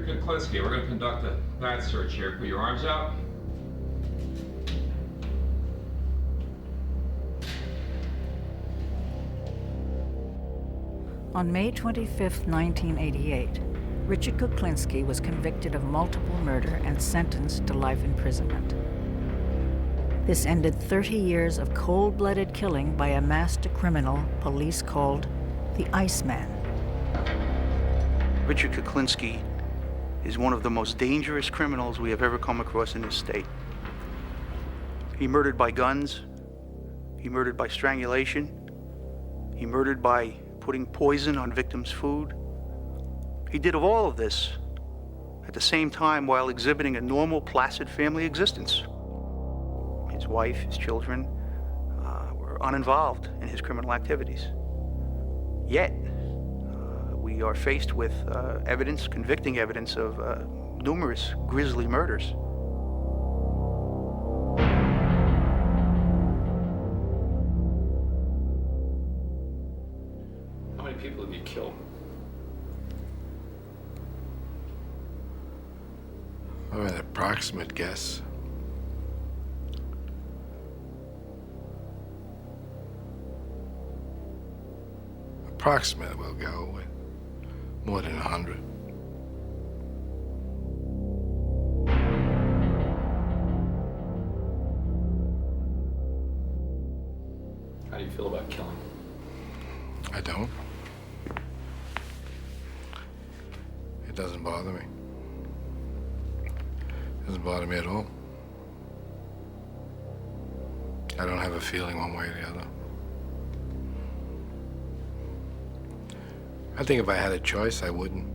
Richard KUKLINSKI. We're going to conduct a bat search here. Put your arms out. On May 25, 1988, Richard KUKLINSKI was convicted of multiple murder and sentenced to life imprisonment. This ended 30 years of cold-blooded killing by a master criminal police called the Iceman. Richard KUKLINSKI is one of the most dangerous criminals we have ever come across in this state. He murdered by guns, he murdered by strangulation, he murdered by putting poison on victims' food. He did all of this at the same time while exhibiting a normal, placid family existence. His wife, his children were uninvolved in his criminal activities. Yet, we are faced with evidence, convicting evidence of numerous grisly murders. How many people have you killed? Oh, an approximate guess. Approximate, we'll go with more than 100. How do you feel about killing? I don't. It doesn't bother me. It doesn't bother me at all. I don't have a feeling one way or the other. I think if I had a choice, I wouldn't.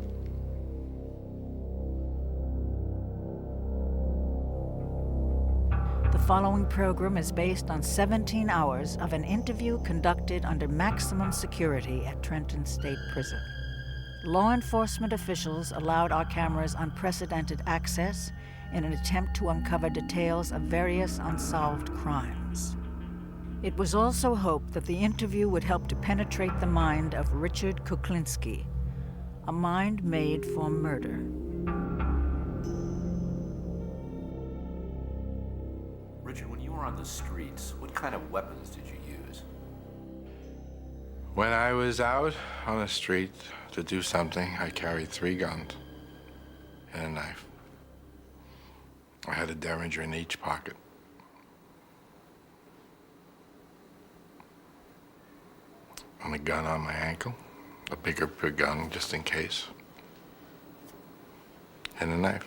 The following program is based on 17 hours of an interview conducted under maximum security at Trenton State Prison. Law enforcement officials allowed our cameras unprecedented access in an attempt to uncover details of various unsolved crimes. It was also hoped that the interview would help to penetrate the mind of Richard KUKLINSKI, a mind made for murder. Richard, when you were on the streets, what kind of weapons did you use? When I was out on the street to do something, I carried 3 guns and a knife. I had a Derringer in each pocket. And a gun on my ankle, a bigger gun just in case, and a knife.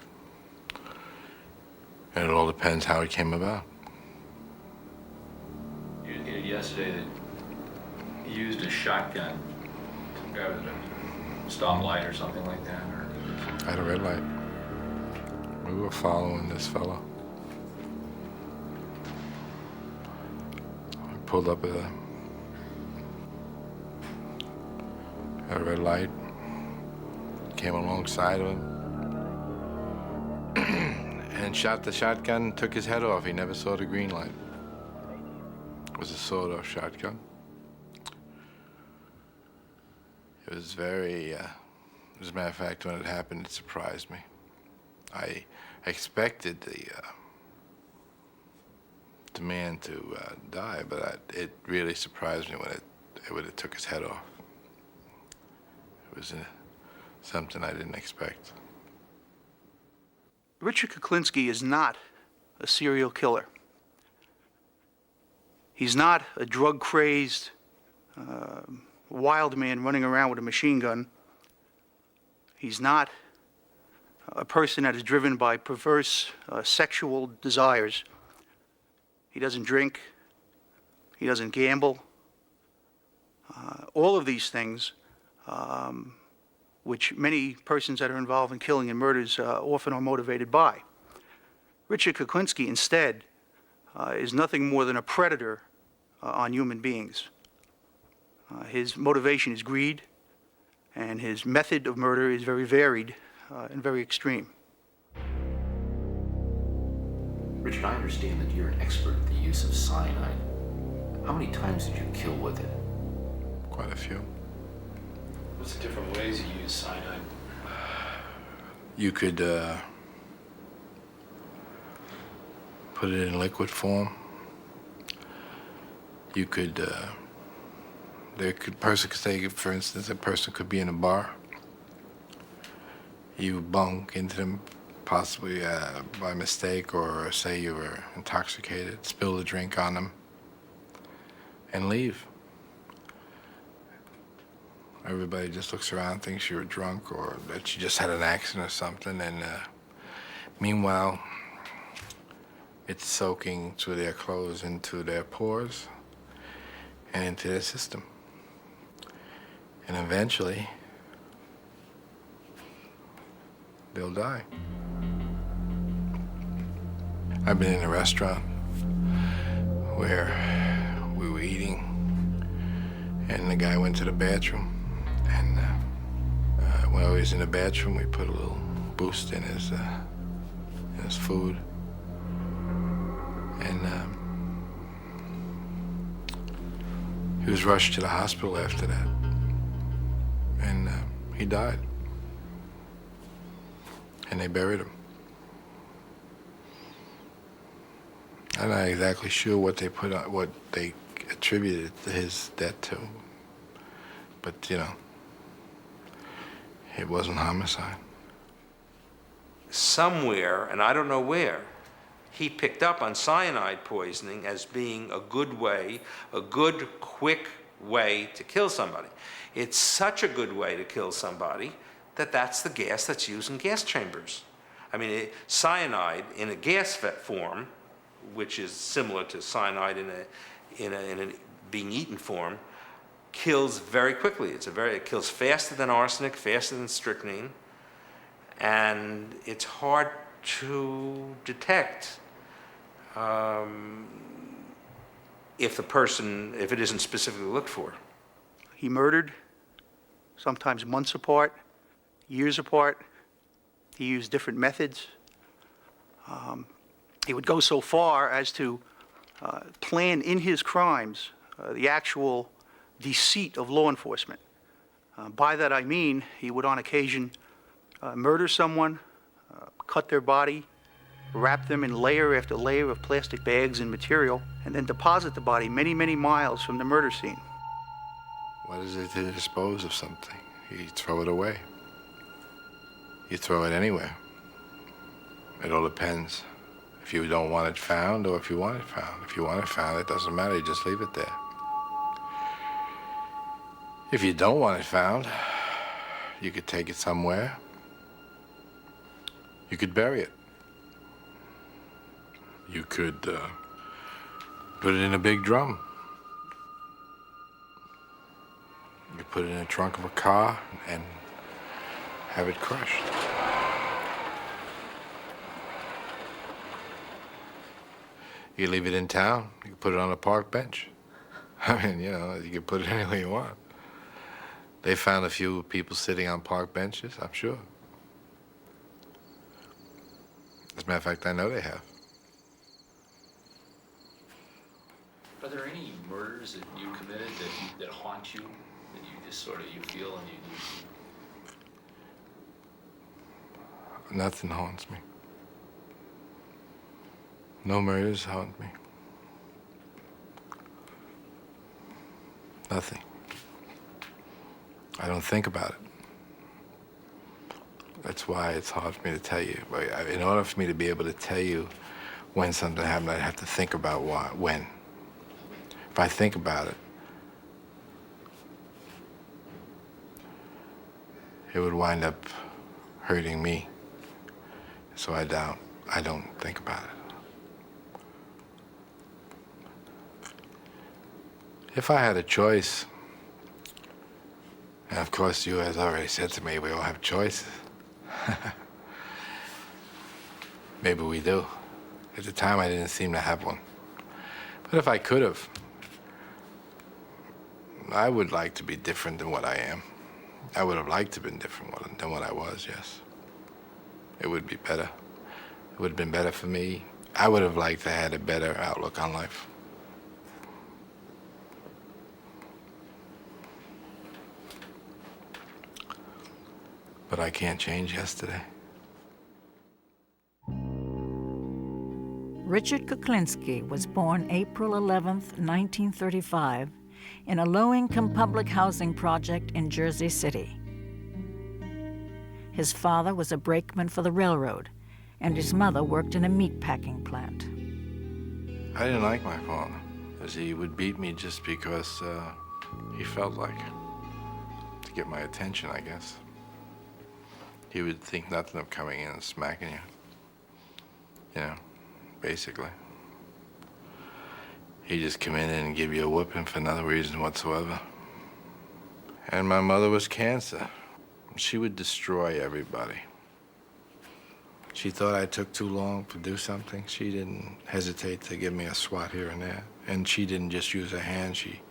And it all depends how it came about. You indicated yesterday that you used a shotgun to grab at a stoplight or something like that, or? I had a red light. We were following this fellow. I pulled up at a red light, came alongside of him, and shot the shotgun, took his head off. He never saw the green light. It was a sawed-off shotgun. It was very, as a matter of fact, when it happened, it surprised me. I expected the man to die, but it really surprised me when it took his head off. It was something I didn't expect. Richard KUKLINSKI is not a serial killer. He's not a drug-crazed, wild man running around with a machine gun. He's not a person that is driven by perverse sexual desires. He doesn't drink. He doesn't gamble. All of these things, which many persons that are involved in killing and murders often are motivated by. Richard KUKLINSKI, instead, is nothing more than a predator on human beings. His motivation is greed, and his method of murder is very varied and very extreme. Richard, I understand that you're an expert at the use of cyanide. How many times did you kill with it? Quite a few. What's the different ways you use cyanide? You could put it in liquid form. You could, person could say, for instance, a person could be in a bar. You bunk into them, possibly by mistake, or say you were intoxicated, spill the drink on them, and leave. Everybody just looks around, thinks you were drunk or that you just had an accident or something, and meanwhile, it's soaking through their clothes into their pores and into their system. And eventually, they'll die. I've been in a restaurant where we were eating, and the guy went to the bathroom. And while he was in the bathroom, we put a little boost in his food. And he was rushed to the hospital after that. And he died. And they buried him. I'm not exactly sure what they attributed his death to. But, you know, it wasn't homicide. Somewhere, and I don't know where, he picked up on cyanide poisoning as being a good way, a good, quick way to kill somebody. It's such a good way to kill somebody that that's the gas that's used in gas chambers. I mean, cyanide in a gas form, which is similar to cyanide in a being eaten form, kills very quickly. It kills faster than arsenic, faster than strychnine, and it's hard to detect if it isn't specifically looked for. He murdered, sometimes months apart, years apart. He used different methods. He would go so far as to plan in his crimes the actual deceit of law enforcement. By that I mean he would on occasion murder someone, cut their body, wrap them in layer after layer of plastic bags and material, and then deposit the body many, many miles from the murder scene. What is it to dispose of something? You throw it away. You throw it anywhere. It all depends if you don't want it found or if you want it found. If you want it found, it doesn't matter, you just leave it there. If you don't want it found, you could take it somewhere. You could bury it. You could put it in a big drum. You put it in the trunk of a car and have it crushed. You leave it in town, you can put it on a park bench. I mean, you know, you can put it anywhere you want. They found a few people sitting on park benches, I'm sure. As a matter of fact, I know they have. Are there any murders that you committed that haunt you, that you just sort of you feel and you Nothing haunts me. No murders haunt me. Nothing. I don't think about it. That's why it's hard for me to tell you. In order for me to be able to tell you when something happened, I'd have to think about when. If I think about it, it would wind up hurting me. So I don't think about it. If I had a choice, and of course you has already said to me, we all have choices. Maybe we do. At the time I didn't seem to have one. But if I could have, I would like to be different than what I am. I would have liked to have been different than what I was, yes. It would be better. It would have been better for me. I would have liked to have had a better outlook on life. But I can't change yesterday. Richard Kuklinski was born April 11, 1935, in a low-income public housing project in Jersey City. His father was a brakeman for the railroad, and his mother worked in a meatpacking plant. I didn't like my father, as he would beat me just because he felt like it, to get my attention, I guess. He would think nothing of coming in and smacking you know, basically. He'd just come in and give you a whooping for no reason whatsoever. And my mother was cancer. She would destroy everybody. She thought I took too long to do something. She didn't hesitate to give me a swat here and there. And she didn't just use her hand. She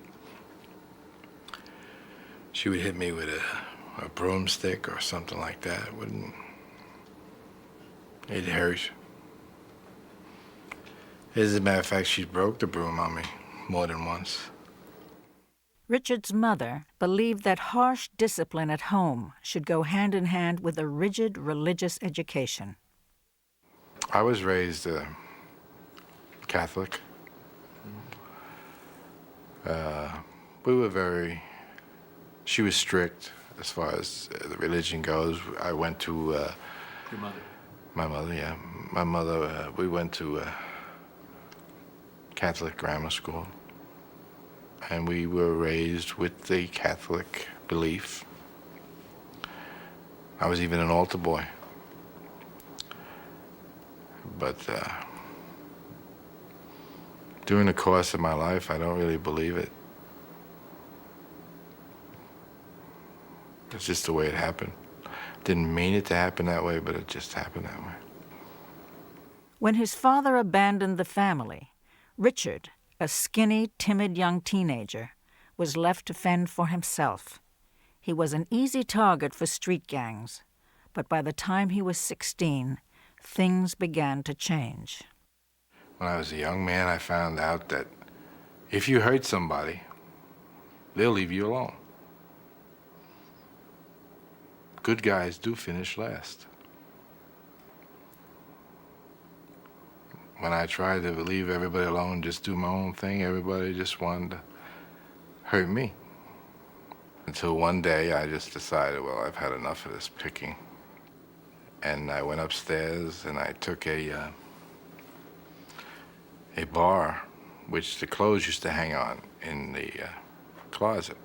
would hit me with a broomstick or something like that. It hurt. As a matter of fact, she broke the broom on me more than once. Richard's mother believed that harsh discipline at home should go hand in hand with a rigid religious education. I was raised Catholic. She was strict as far as the religion goes. I went to... Your mother? My mother, yeah. My mother, we went to Catholic grammar school. And we were raised with the Catholic belief. I was even an altar boy. But during the course of my life, I don't really believe it. It's just the way it happened. Didn't mean it to happen that way, but it just happened that way. When his father abandoned the family, Richard, a skinny, timid young teenager, was left to fend for himself. He was an easy target for street gangs, but by the time he was 16, things began to change. When I was a young man, I found out that if you hurt somebody, they'll leave you alone. Good guys do finish last. When I tried to leave everybody alone, just do my own thing, everybody just wanted to hurt me. Until one day I just decided, well, I've had enough of this picking. And I went upstairs and I took a bar, which the clothes used to hang on in the closet.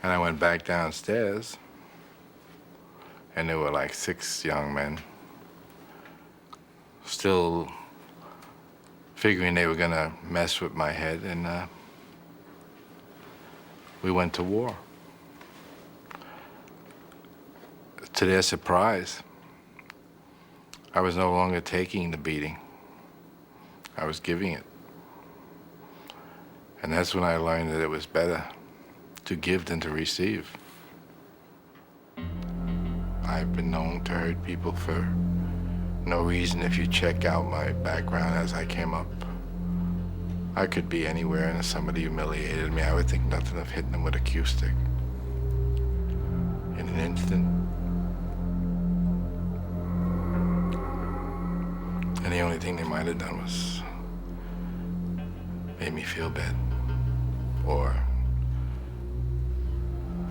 And I went back downstairs, and there were like 6 young men still figuring they were gonna mess with my head, and we went to war. To their surprise, I was no longer taking the beating. I was giving it. And that's when I learned that it was better to give than to receive. I've been known to hurt people for no reason. If you check out my background as I came up, I could be anywhere, and if somebody humiliated me, I would think nothing of hitting them with a cue stick. In an instant. And the only thing they might have done was made me feel bad or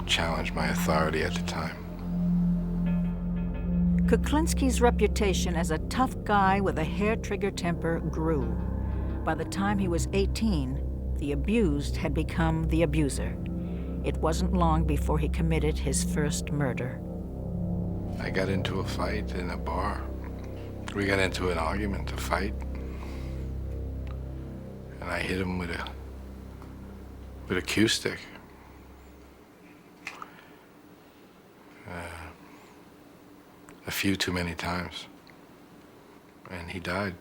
challenge my authority at the time. Kuklinski's reputation as a tough guy with a hair-trigger temper grew. By the time he was 18, the abused had become the abuser. It wasn't long before he committed his first murder. I got into a fight in a bar. We got into an argument, a fight. And I hit him with a cue stick. A few too many times. And he died.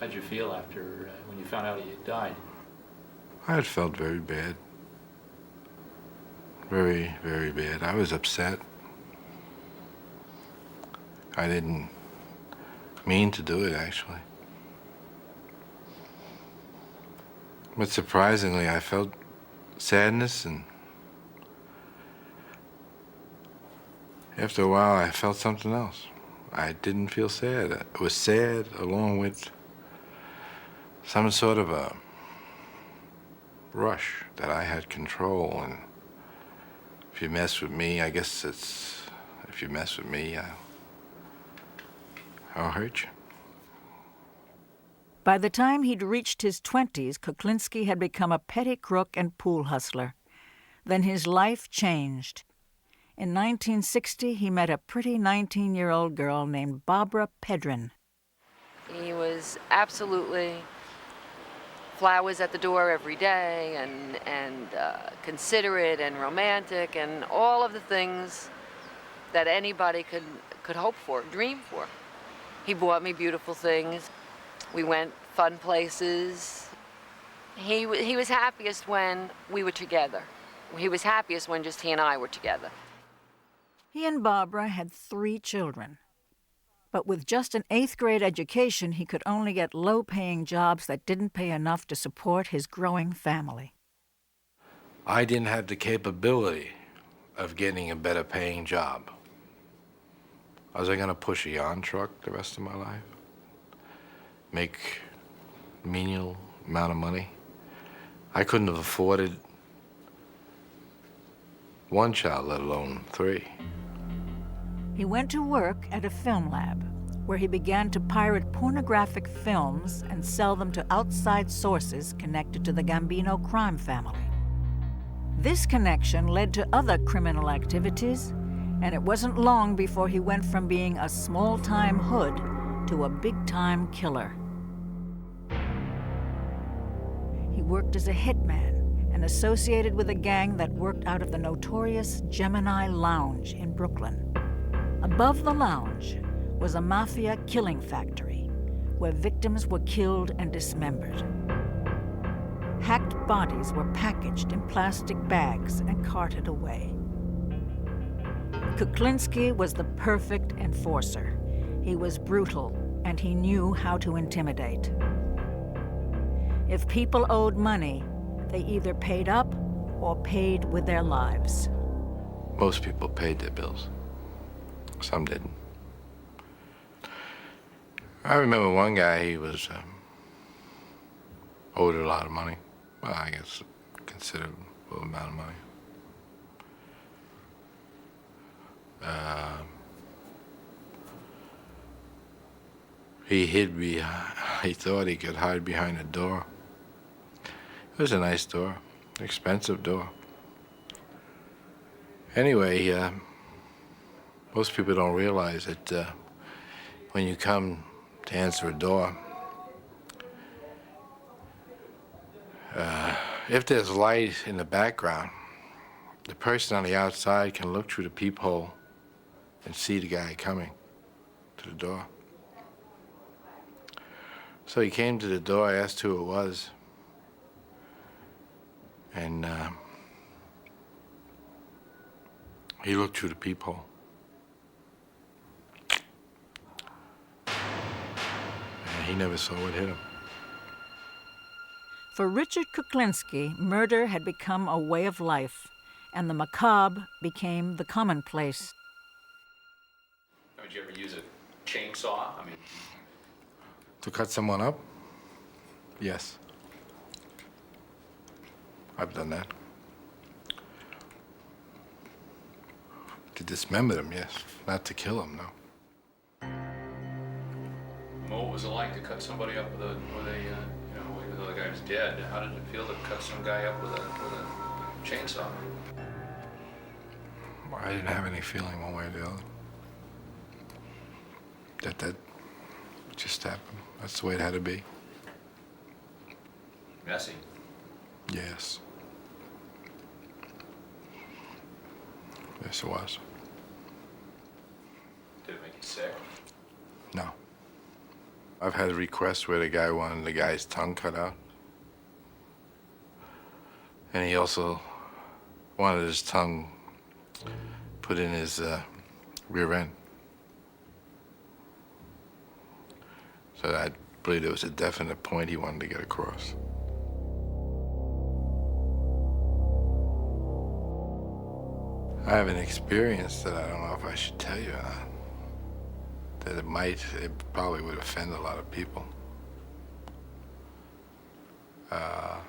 How'd you feel after, when you found out he had died? I had felt very bad. Very, very bad. I was upset. I didn't mean to do it, actually. But surprisingly, I felt sadness, and after a while, I felt something else. I didn't feel sad. It was sad along with some sort of a rush that I had control. And if you mess with me, I guess it's, if you mess with me, I'll hurt you. By the time he'd reached his 20s, Kuklinski had become a petty crook and pool hustler. Then his life changed. In 1960, he met a pretty 19-year-old girl named Barbara Pedrin. He was absolutely flowers at the door every day and considerate and romantic and all of the things that anybody could hope for, dream for. He bought me beautiful things. We went fun places. He was happiest when we were together. He was happiest when just he and I were together. He and Barbara had 3 children. But with just an 8th grade education, he could only get low-paying jobs that didn't pay enough to support his growing family. I didn't have the capability of getting a better paying job. Was I gonna push a yarn truck the rest of my life? Make a menial amount of money? I couldn't have afforded 1 child, let alone 3. He went to work at a film lab, where he began to pirate pornographic films and sell them to outside sources connected to the Gambino crime family. This connection led to other criminal activities, and it wasn't long before he went from being a small-time hood to a big-time killer. He worked as a hitman and associated with a gang that worked out of the notorious Gemini Lounge in Brooklyn. Above the lounge was a mafia killing factory where victims were killed and dismembered. Hacked bodies were packaged in plastic bags and carted away. Kuklinski was the perfect enforcer. He was brutal, and he knew how to intimidate. If people owed money, they either paid up or paid with their lives. Most people paid their bills. Some didn't. I remember one guy, he was owed a lot of money. Well, I guess a considerable amount of money. He hid behind, he thought he could hide behind a door. It was a nice door, expensive door. Anyway, most people don't realize that when you come to answer a door, if there's light in the background, the person on the outside can look through the peephole and see the guy coming to the door. So he came to the door, I asked who it was, and he looked through the peephole. And he never saw what hit him. For Richard Kuklinski, murder had become a way of life, and the macabre became the commonplace. Did you ever use a chainsaw? I mean, To cut someone up? Yes. I've done that. To dismember them, yes. Not to kill them, no. what was it like to cut somebody up with a you know, even though the guy was dead? How did it feel to cut some guy up with a chainsaw? I didn't have any feeling one way or the other. That just happened. That's the way it had to be. Messy. Yes. Yes, it was. Did it make you sick? No. I've had requests where the guy wanted the guy's tongue cut out. And he also wanted his tongue put in his rear end. So I believe there was a definite point he wanted to get across. I have an experience that I don't know if I should tell you or not. that it probably would offend a lot of people. I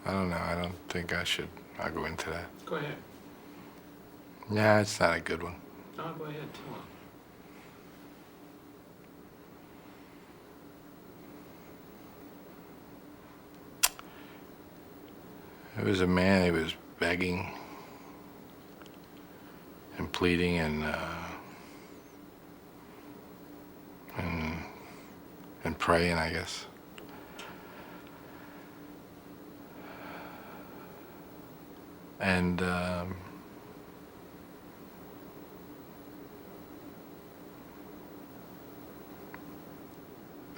don't know. I don't think I'll go into that. Go ahead. Yeah, it's not a good one. No, go ahead, tell him. There was a man, he was begging and pleading and praying, I guess. And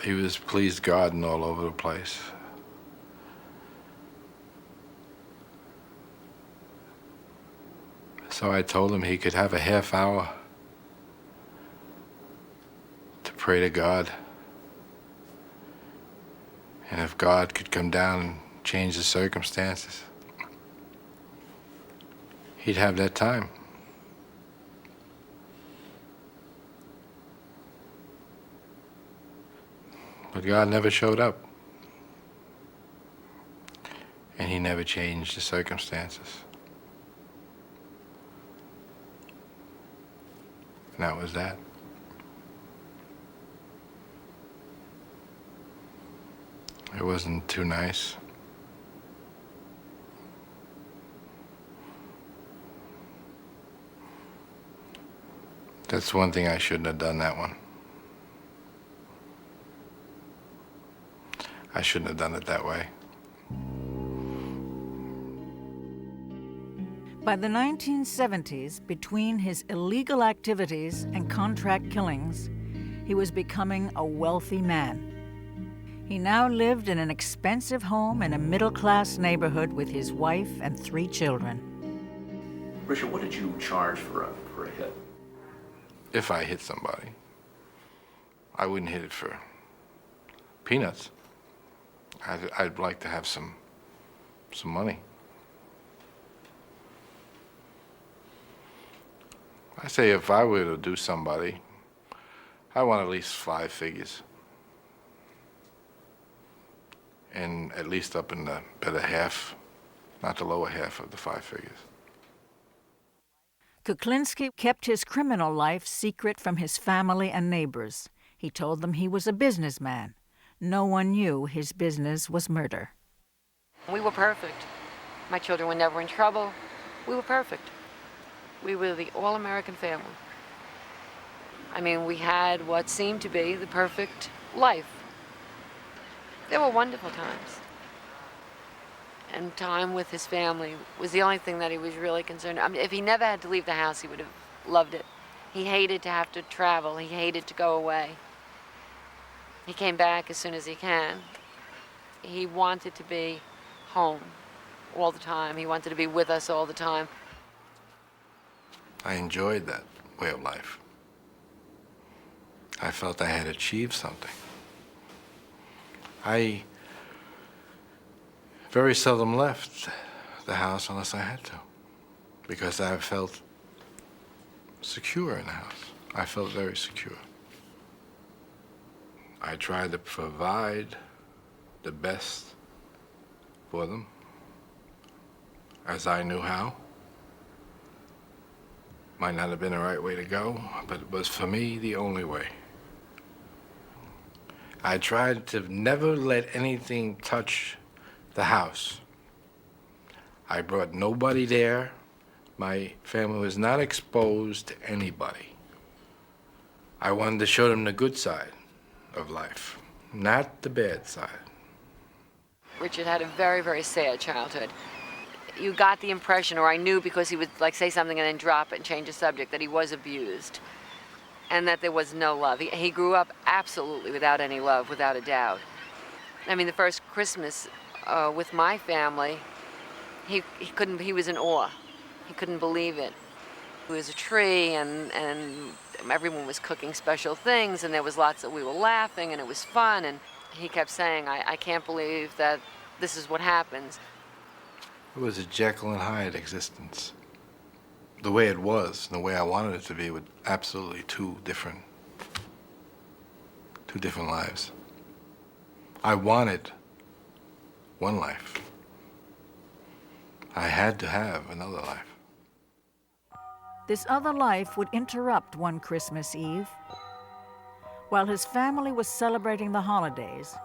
he was pleased God and all over the place. So I told him he could have a half hour to pray to God. And if God could come down and change the circumstances, he'd have that time. But God never showed up. And he never changed the circumstances. And that was that. It wasn't too nice. That's one thing I shouldn't have done, that one. I shouldn't have done it that way. By the 1970s, between his illegal activities and contract killings, he was becoming a wealthy man. He now lived in an expensive home in a middle-class neighborhood with his wife and 3 children. Richard, what did you charge for a hit? If I hit somebody, I wouldn't hit it for peanuts. I'd like to have some money. I say if I were to do somebody, I want at least 5 figures. And at least up in the better half, not the lower half of the 5 figures. Kuklinski kept his criminal life secret from his family and neighbors. He told them he was a businessman. No one knew his business was murder. We were perfect. My children were never in trouble. We were perfect. We were the all-American family. I mean, we had what seemed to be the perfect life. They were wonderful times. And time with his family was the only thing that he was really concerned. I mean, if he never had to leave the house, he would have loved it. He hated to have to travel. He hated to go away. He came back as soon as he can. He wanted to be home all the time. He wanted to be with us all the time. I enjoyed that way of life. I felt I had achieved something. I very seldom left the house unless I had to, because I felt secure in the house. I felt very secure. I tried to provide the best for them as I knew how. Might not have been the right way to go, but it was for me the only way. I tried to never let anything touch the house. I brought nobody there. My family was not exposed to anybody. I wanted to show them the good side of life, not the bad side. Richard had a very, very sad childhood. You got the impression, or I knew because he would like say something and then drop it and change the subject, that he was abused and that there was no love. He grew up absolutely without any love, without a doubt. I mean, the first Christmas with my family, he was in awe. He couldn't believe it. It was a tree and everyone was cooking special things and there was lots of, we were laughing and it was fun, and he kept saying, I can't believe that this is what happens. It was a Jekyll and Hyde existence. the way it was and the way I wanted it to be were absolutely two different lives. I wanted one life. I had to have another life. This other life would interrupt one Christmas Eve. While his family was celebrating the holidays,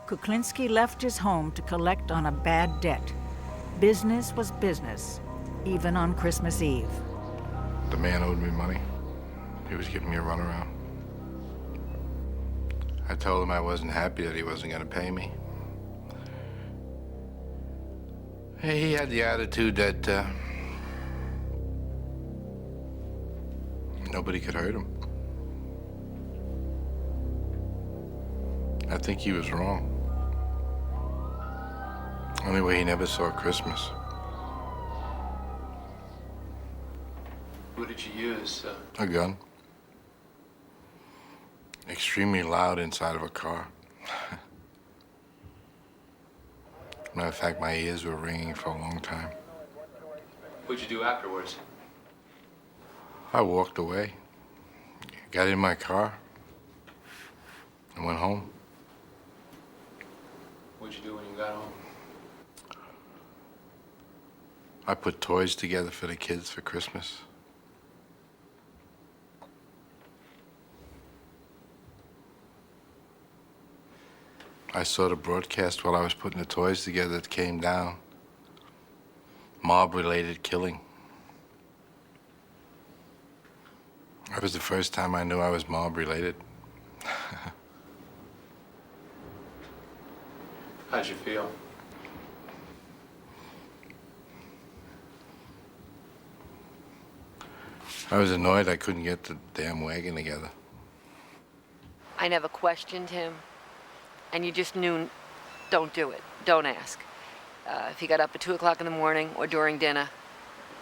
Kuklinski left his home to collect on a bad debt. Business was business, even on Christmas Eve. The man owed me money. He was giving me a runaround. I told him I wasn't happy that he wasn't going to pay me. He had the attitude that nobody could hurt him. I think he was wrong. Anyway, he never saw Christmas. What did you use? A gun. Extremely loud inside of a car. Matter of fact, my ears were ringing for a long time. What'd you do afterwards? I walked away, got in my car, and went home. What'd you do when you got home? I put toys together for the kids for Christmas. I saw the broadcast while I was putting the toys together. It came down. Mob-related killing. That was the first time I knew I was mob-related. How'd you feel? I was annoyed I couldn't get the damn wagon together. I never questioned him, and you just knew, don't do it, don't ask. If he got up at 2 o'clock in the morning or during dinner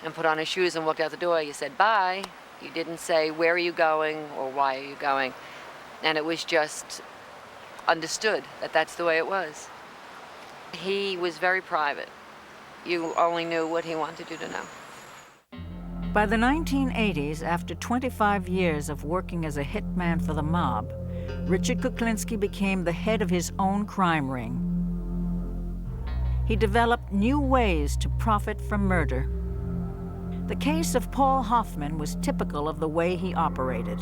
and put on his shoes and walked out the door, you said bye. You didn't say, where are you going or why are you going? And it was just understood that that's the way it was. He was very private. You only knew what he wanted you to know. By the 1980s, after 25 years of working as a hitman for the mob, Richard Kuklinski became the head of his own crime ring. He developed new ways to profit from murder. The case of Paul Hoffman was typical of the way he operated.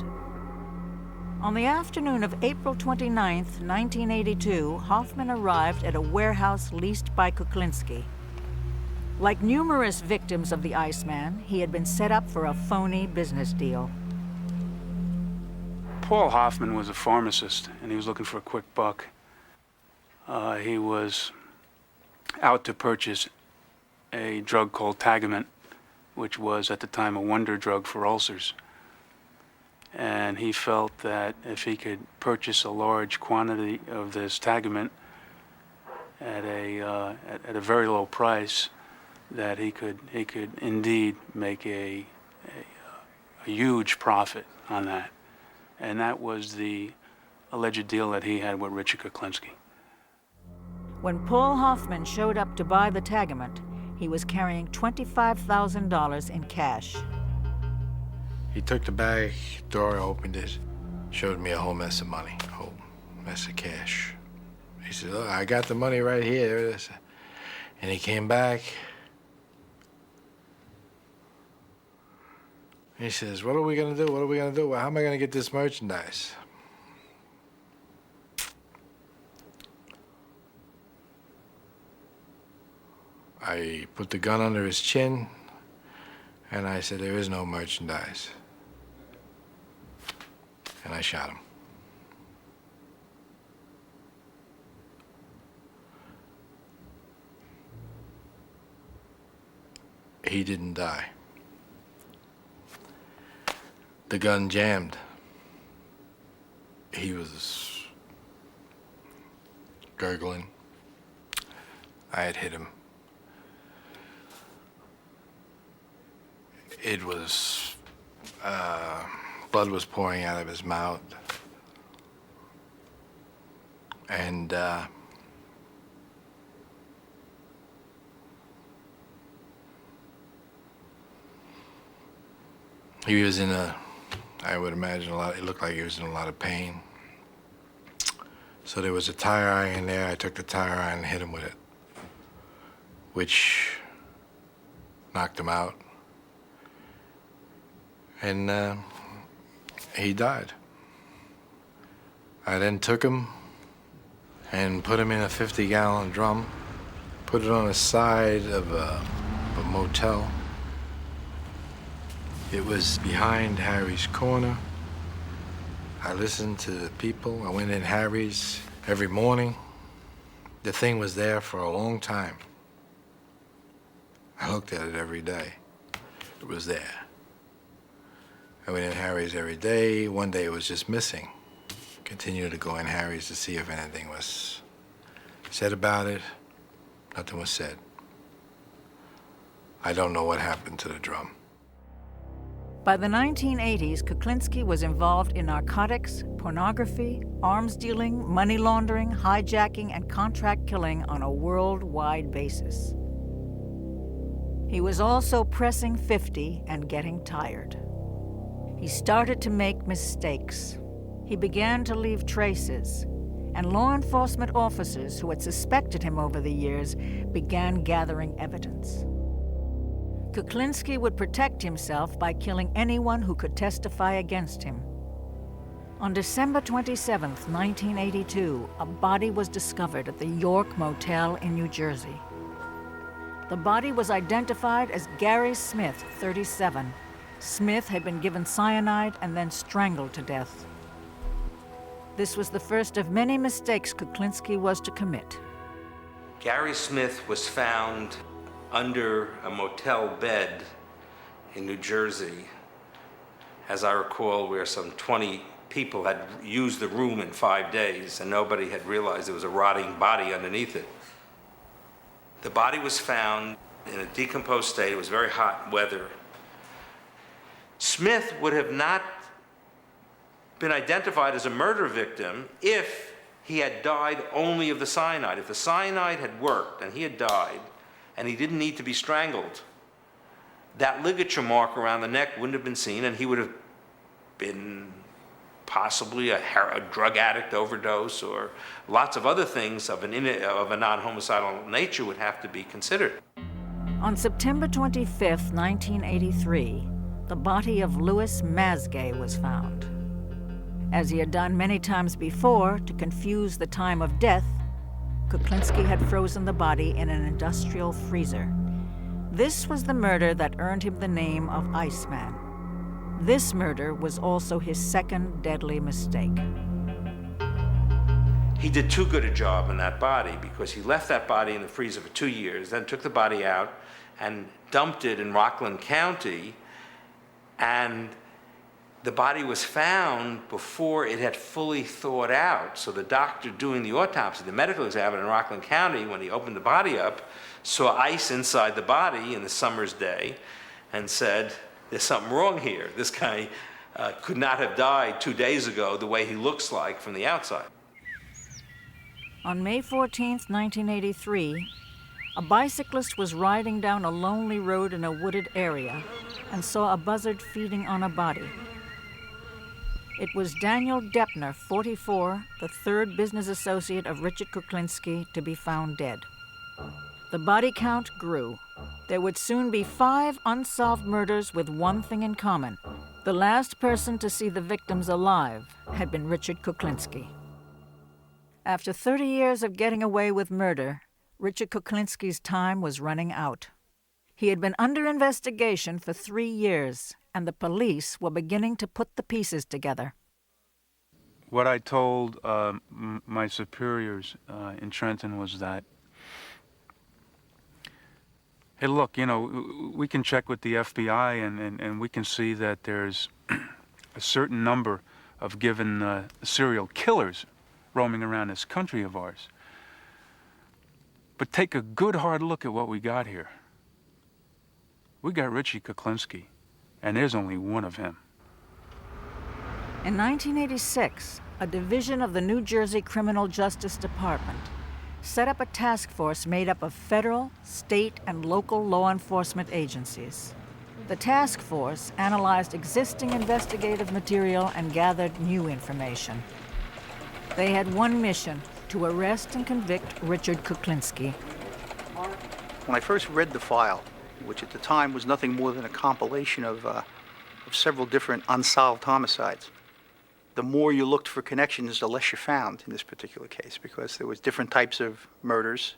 On the afternoon of April 29, 1982, Hoffman arrived at a warehouse leased by Kuklinski. Like numerous victims of the Iceman, he had been set up for a phony business deal. Paul Hoffman was a pharmacist, and he was looking for a quick buck. He was out to purchase a drug called Tagament, which was at the time a wonder drug for ulcers. And he felt that if he could purchase a large quantity of this Tagament at a very low price, that he could indeed make a huge profit on that. And that was the alleged deal that he had with Richard Kuklinski. When Paul Hoffman showed up to buy the Tagament, he was carrying $25,000 in cash. He took the bag, door opened it, showed me a whole mess of money, a whole mess of cash. He said, look, I got the money right here, there it is. And he came back. He says, what are we gonna do? What are we gonna do? Well, how am I gonna get this merchandise? I put the gun under his chin, and I said, there is no merchandise. And I shot him. He didn't die. The gun jammed. He was gurgling. I had hit him. It was, blood was pouring out of his mouth. And He was in I would imagine it looked like he was in a lot of pain. So there was a tire iron there. I took the tire iron and hit him with it, which knocked him out. And he died. I then took him and put him in a 50-gallon drum, put it on the side of a motel. It was behind Harry's Corner. I listened to the people. I went in Harry's every morning. The thing was there for a long time. I looked at it every day. It was there. I went in Harry's every day. One day it was just missing. Continued to go in Harry's to see if anything was said about it. Nothing was said. I don't know what happened to the drum. By the 1980s, Kuklinski was involved in narcotics, pornography, arms dealing, money laundering, hijacking, and contract killing on a worldwide basis. He was also pressing 50 and getting tired. He started to make mistakes. He began to leave traces, and law enforcement officers who had suspected him over the years began gathering evidence. Kuklinski would protect himself by killing anyone who could testify against him. On December 27, 1982, a body was discovered at the York Motel in New Jersey. The body was identified as Gary Smith, 37. Smith had been given cyanide and then strangled to death. This was the first of many mistakes Kuklinski was to commit. Gary Smith was found under a motel bed in New Jersey, as I recall, where some 20 people had used the room in 5 days and nobody had realized there was a rotting body underneath it. The body was found in a decomposed state. It was very hot weather. Smith would have not been identified as a murder victim if he had died only of the cyanide. If the cyanide had worked and he had died, and he didn't need to be strangled, that ligature mark around the neck wouldn't have been seen, and he would have been possibly a drug addict overdose, or lots of other things of a non-homicidal nature would have to be considered. On September 25, 1983, the body of Louis Masgay was found. As he had done many times before to confuse the time of death, Kuklinski had frozen the body in an industrial freezer. This was the murder that earned him the name of Iceman. This murder was also his second deadly mistake. He did too good a job in that body because he left that body in the freezer for 2 years, then took the body out and dumped it in Rockland County, and the body was found before it had fully thawed out. So the doctor doing the autopsy, the medical examiner in Rockland County, when he opened the body up, saw ice inside the body in the summer's day and said, there's something wrong here. This guy could not have died 2 days ago the way he looks like from the outside. On May 14, 1983, a bicyclist was riding down a lonely road in a wooded area and saw a buzzard feeding on a body. It was Daniel Deppner, 44, the third business associate of Richard Kuklinski, to be found dead. The body count grew. There would soon be 5 unsolved murders with one thing in common. The last person to see the victims alive had been Richard Kuklinski. After 30 years of getting away with murder, Richard Kuklinski's time was running out. He had been under investigation for 3 years, and the police were beginning to put the pieces together. What I told my superiors in Trenton was that, hey, look, you know, we can check with the FBI and we can see that there's a certain number of given serial killers roaming around this country of ours. But take a good hard look at what we got here. We got Richie Kuklinski, and there's only one of him. In 1986, a division of the New Jersey Criminal Justice Department set up a task force made up of federal, state, and local law enforcement agencies. The task force analyzed existing investigative material and gathered new information. They had one mission: to arrest and convict Richard Kuklinski. When I first read the file, which at the time was nothing more than a compilation of several different unsolved homicides, the more you looked for connections, the less you found in this particular case, because there was different types of murders,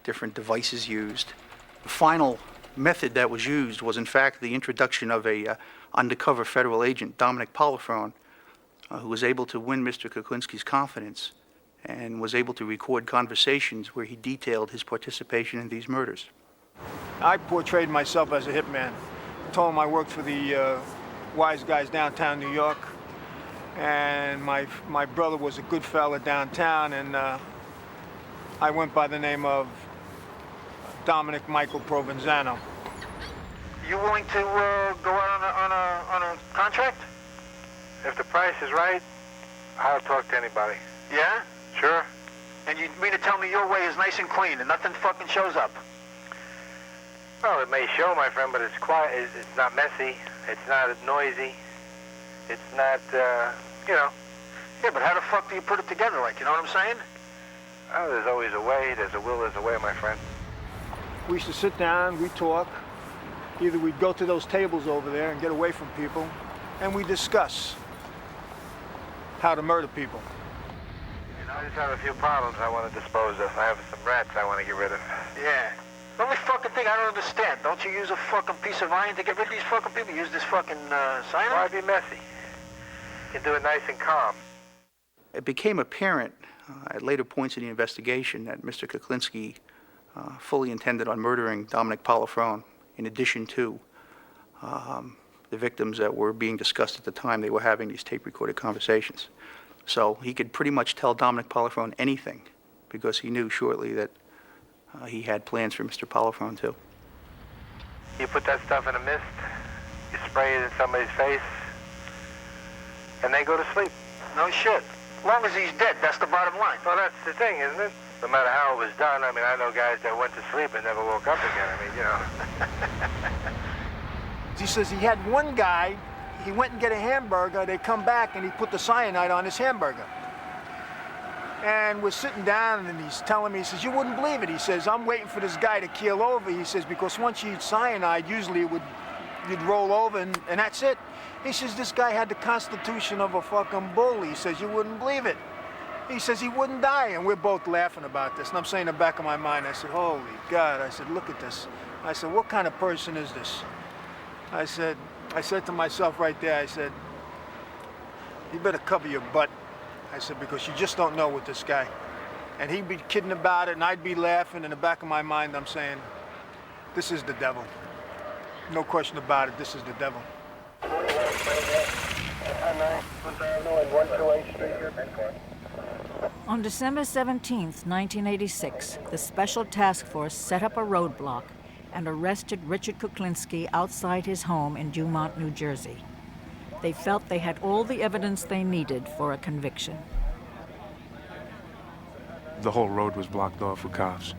different devices used. The final method that was used was, in fact, the introduction of a undercover federal agent, Dominic Polifrone, who was able to win Mr. Kuklinski's confidence and was able to record conversations where he detailed his participation in these murders. I portrayed myself as a hitman. Told him I worked for the wise guys downtown New York, and my brother was a good fella downtown, and I went by the name of Dominic Michael Provenzano. You willing to go out on a contract? If the price is right, I'll talk to anybody. Yeah? Sure. And you mean to tell me your way is nice and clean and nothing fucking shows up? Well, it may show, my friend, but it's quiet. It's not messy. It's not noisy. It's not, you know. Yeah, but how the fuck do you put it together, like, you know what I'm saying? Oh, there's always a way. There's a will, there's a way, my friend. We used to sit down, we talk. Either we'd go to those tables over there and get away from people, and we discuss how to murder people. You know, I just have a few problems I want to dispose of. I have some rats I want to get rid of. Yeah. The only fucking thing I don't understand, don't you use a fucking piece of iron to get rid of these fucking people? You use this fucking cyanide? Why be messy? You can do it nice and calm. It became apparent at later points in the investigation that Mr. Kuklinski fully intended on murdering Dominic Polifrone, in addition to the victims that were being discussed at the time they were having these tape-recorded conversations. So he could pretty much tell Dominic Polifrone anything, because he knew shortly that he had plans for Mr. Polifrone too. You put that stuff in a mist, you spray it in somebody's face, and they go to sleep. No shit. As long as he's dead, that's the bottom line. Well, that's the thing, isn't it? No matter how it was done, I mean, I know guys that went to sleep and never woke up again. I mean, you know. He says he had one guy, he went and get a hamburger, they come back and he put the cyanide on his hamburger. And we're sitting down and he's telling me, he says, you wouldn't believe it. He says, I'm waiting for this guy to keel over. He says, because once you eat cyanide, usually you'd roll over and that's it. He says, this guy had the constitution of a fucking bull. He says, you wouldn't believe it. He says he wouldn't die, and we're both laughing about this. And I'm saying in the back of my mind, I said, holy God. I said, look at this. I said, what kind of person is this? I said to myself right there, I said, you better cover your butt. I said, because you just don't know with this guy. And he'd be kidding about it, and I'd be laughing. In the back of my mind, I'm saying, this is the devil. No question about it, this is the devil. On December 17, 1986, the Special Task Force set up a roadblock and arrested Richard Kuklinski outside his home in Dumont, New Jersey. They felt they had all the evidence they needed for a conviction. The whole road was blocked off with cops.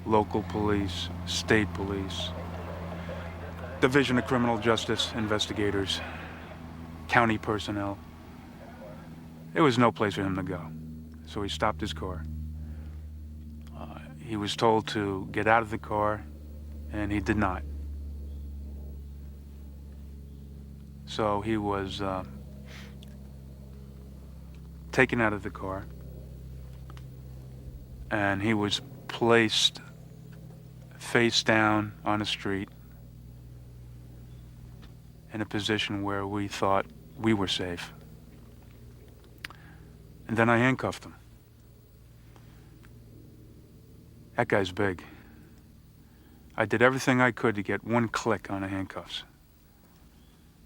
Local police, state police, Division of Criminal Justice investigators, county personnel. There was no place for him to go, so he stopped his car. He was told to get out of the car, and he did not. So he was taken out of the car, and he was placed face down on a street in a position where we thought we were safe. And then I handcuffed him. That guy's big. I did everything I could to get one click on the handcuffs.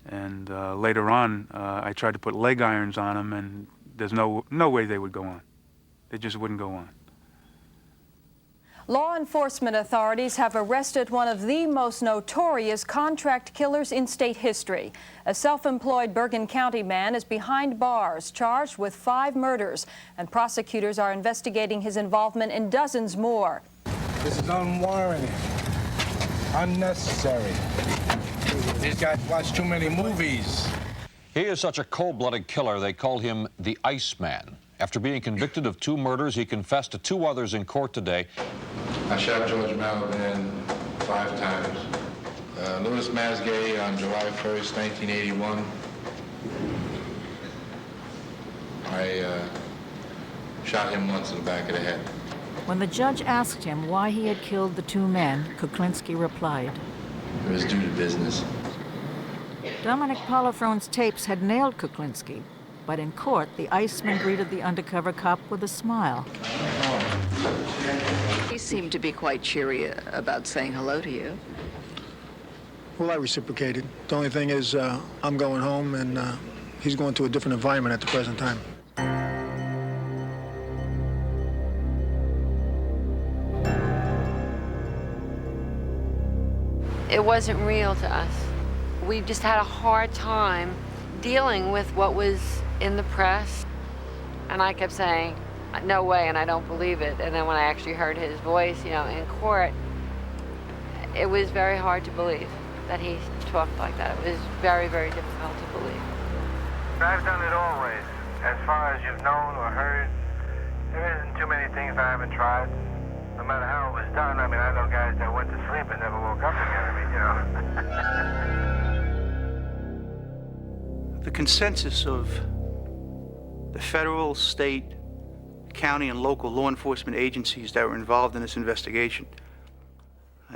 And later on, I tried to put leg irons on him, and there's no way they would go on. They just wouldn't go on. Law enforcement authorities have arrested one of the most notorious contract killers in state history. A self-employed Bergen County man is behind bars, charged with 5 murders, and prosecutors are investigating his involvement in dozens more. This is unwarranted. Unnecessary. These guys watch too many movies. He is such a cold-blooded killer, they call him the Iceman. After being convicted of 2 murders, he confessed to 2 others in court today. I shot George Malvin 5 times. Louis Masgay on July 1st, 1981. I shot him once in the back of the head. When the judge asked him why he had killed the 2 men, Kuklinski replied, It was due to business. Dominic Polifrone's tapes had nailed Kuklinski, but in court, the Iceman greeted the undercover cop with a smile. He seemed to be quite cheery about saying hello to you. Well, I reciprocated. The only thing is, I'm going home, and he's going to a different environment at the present time. It wasn't real to us. We just had a hard time dealing with what was in the press. And I kept saying, no way, and I don't believe it. And then when I actually heard his voice, you know, in court, it was very hard to believe that he talked like that. It was very, very difficult to believe. I've done it always. As far as you've known or heard, there isn't too many things I haven't tried. No matter how it was done, I mean, I know guys that went to sleep and never woke up again. I mean, The consensus of the federal, state, county, and local law enforcement agencies that were involved in this investigation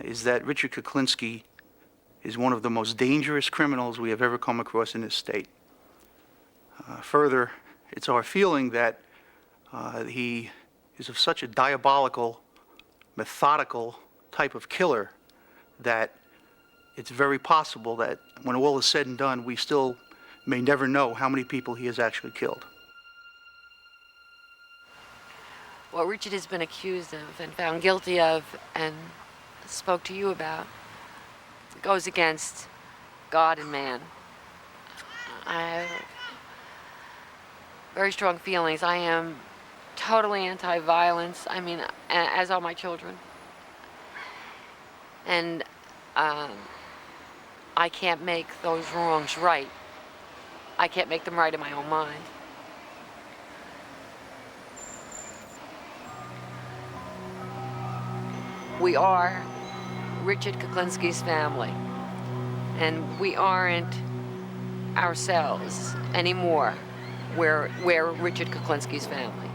is that Richard Kuklinski is one of the most dangerous criminals we have ever come across in this state. Further, it's our feeling that he is of such a diabolical, methodical type of killer that it's very possible that when all is said and done, we still may never know how many people he has actually killed. What Richard has been accused of and found guilty of and spoke to you about goes against God and man. I have very strong feelings. I am totally anti-violence. I mean, as are my children. And I can't make those wrongs right. I can't make them right in my own mind. We are Richard Kuklinski's family, and we aren't ourselves anymore. We're Richard Kuklinski's family.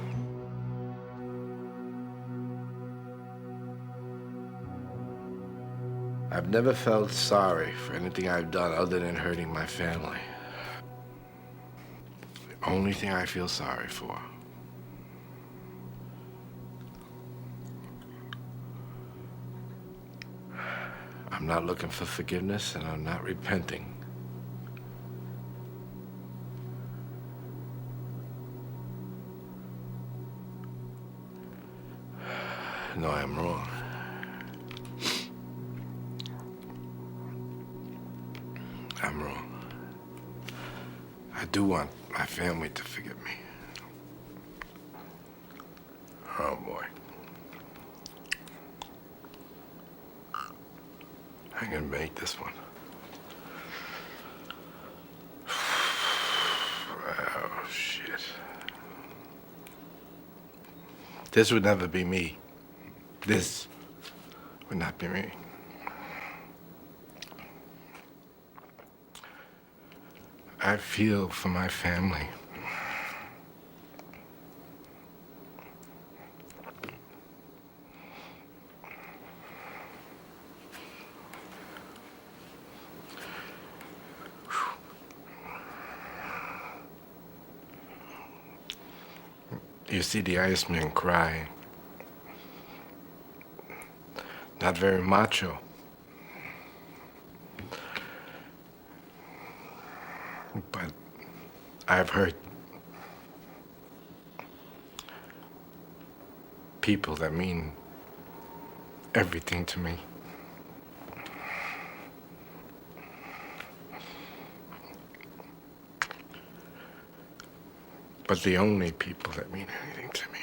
I've never felt sorry for anything I've done other than hurting my family. The only thing I feel sorry for I'm not looking for forgiveness, and I'm not repenting. No, I'm wrong. I'm wrong. I do want my family to forgive me. Oh, boy. I can make this one. Oh, shit. This would never be me. This would not be me. I feel for my family. You see the Iceman cry. Not very macho. But I've heard people that mean everything to me. But the only people that mean anything to me.